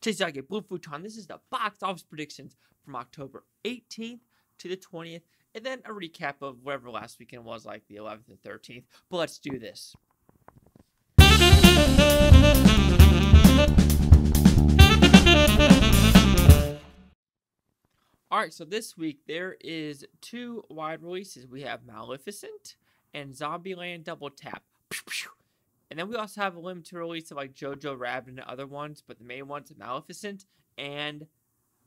Chase Lehocky, Blue Futon. This is the box office predictions from October 18th to the 20th, and then a recap of whatever last weekend was, like the 11th and 13th. But let's do this. Alright, so this week there is 2 wide releases. We have Maleficent and Zombieland Double Tap. And then we also have a limited release of like Jojo Rabbit and other ones, but the main ones are Maleficent and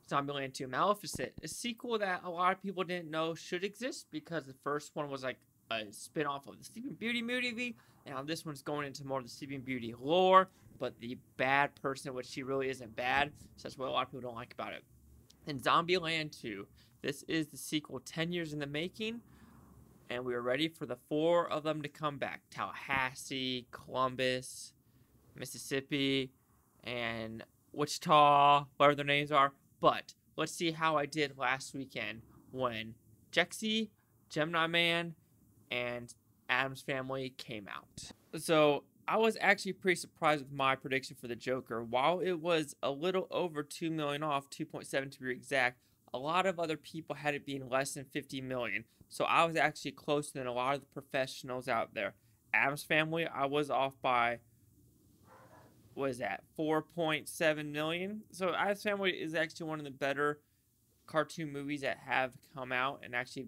Zombieland 2. Maleficent, a sequel that a lot of people didn't know should exist because the first one was like a spin-off of the Sleeping Beauty movie. Now this one's going into more of the Sleeping Beauty lore, but the bad person, which she really isn't bad, so that's what a lot of people don't like about it. And Zombieland 2, this is the sequel 10 years in the making, and we are ready for the 4 of them to come back. Tallahassee, Columbus, Mississippi, and Wichita, whatever their names are. But let's see how I did last weekend when Jexy, Gemini Man, and Addams Family came out. So I was actually pretty surprised with my prediction for the Joker. While it was a little over 2 million off, 2.7 to be exact, a lot of other people had it being less than 50 million. So I was actually closer than a lot of the professionals out there. Addams Family, I was off by, what is that, 4.7 million. So Addams Family is actually one of the better cartoon movies that have come out and actually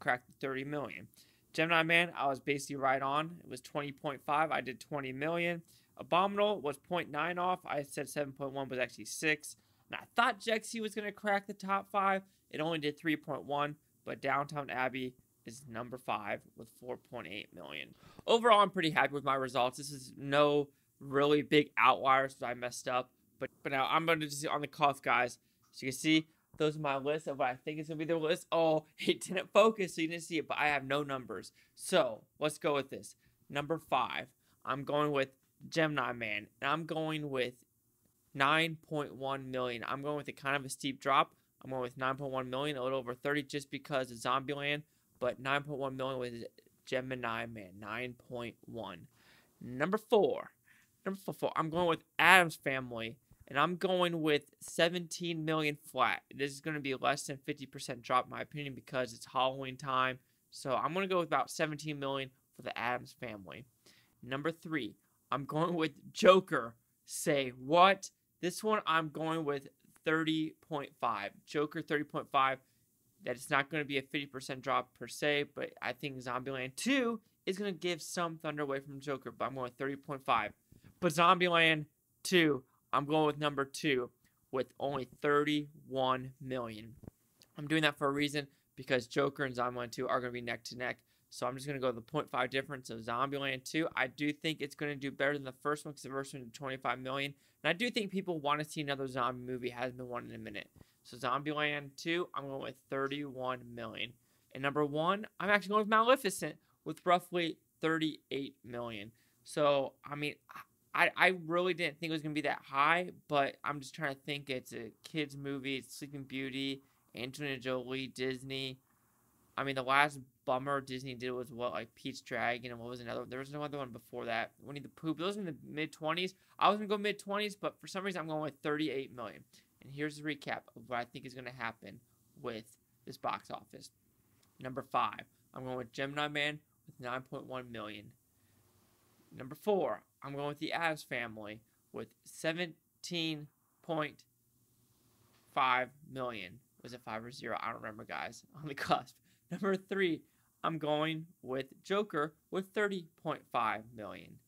cracked 30 million. Gemini Man, I was basically right on. It was 20.5. I did 20 million. Abominable was 0.9 off. I said 7.1 was actually 6. And I thought Jexy was going to crack the top 5. It only did 3.1. But Downton Abbey is number 5 with 4.8 million. Overall, I'm pretty happy with my results. This is no really big outliers, so I messed up. But now I'm going to just on the cuff, guys. So you can see, those are my list of what I think is going to be the list. Oh, it didn't focus, so you didn't see it, but I have no numbers. So, let's go with this. Number 5, I'm going with Gemini Man. And I'm going with 9.1 million. I'm going with kind of a steep drop. I'm going with 9.1 million, a little over 30 just because of Zombieland. But 9.1 million with Gemini Man. 9.1. Number 4, I'm going with Addams Family. And I'm going with 17 million flat. This is going to be less than 50% drop in my opinion because it's Halloween time. So I'm going to go with about 17 million for the Addams Family. Number 3, I'm going with Joker. Say what? This one I'm going with 30.5. Joker 30.5. That it's not going to be a 50% drop per se, but I think Zombieland 2 is going to give some thunder away from Joker, but I'm going with 30.5. But Zombieland 2, I'm going with number 2 with only 31 million. I'm doing that for a reason because Joker and Zombieland 2 are going to be neck to neck. So I'm just going to go with the 0.5 difference of Zombieland 2. I do think it's going to do better than the first one because the first one did 25 million. And I do think people want to see another zombie movie. It hasn't been one in a minute. So Zombieland 2, I'm going with 31 million. And number 1, I'm actually going with Maleficent with roughly 38 million. So, I mean, I really didn't think it was going to be that high, but I'm just trying to think. It's a kid's movie. It's Sleeping Beauty, Angelina Jolie, Disney. I mean, the last bummer Disney did was what, like Pete's Dragon, and what was another? There was another one before that. Winnie the Pooh. Those were in the mid-20s. I was going to go mid-20s, but for some reason I'm going with 38 million. And here's the recap of what I think is going to happen with this box office. Number 5, I'm going with Gemini Man with 9.1 million. Number 4, I'm going with the Addams Family with 17.5 million. Was it 5 or 0? I don't remember, guys. On the cusp. Number 3, I'm going with Joker with 30.5 million.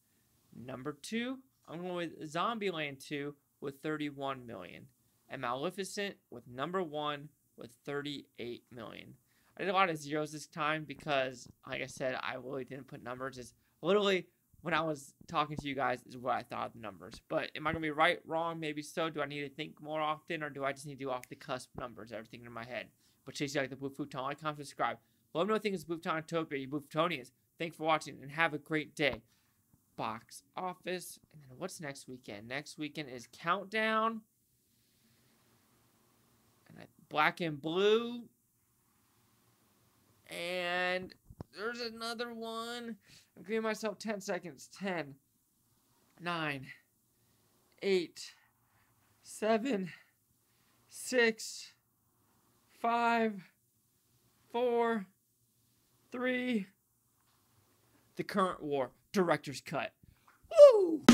Number 2, I'm going with Zombieland 2 with 31 million. And Maleficent with number 1 with 38 million. I did a lot of zeros this time because, like I said, I really didn't put numbers. It's literally, when I was talking to you guys, is what I thought of the numbers. But am I going to be right, wrong? Maybe so. Do I need to think more often, or do I just need to do off the cusp numbers, everything in my head? But Chase, you like the Blue Futon, like, comment, subscribe. Let me know what you think is Blue Futonatopia, you Blue Futonians. Thanks for watching, and have a great day. Box office. And then what's next weekend? Next weekend is Countdown. And Black and Blue. And there's another one. I'm giving myself 10 seconds. 10, 9, 8, 7, 6, 5, 4, 3. The current war. Director's cut. Woo!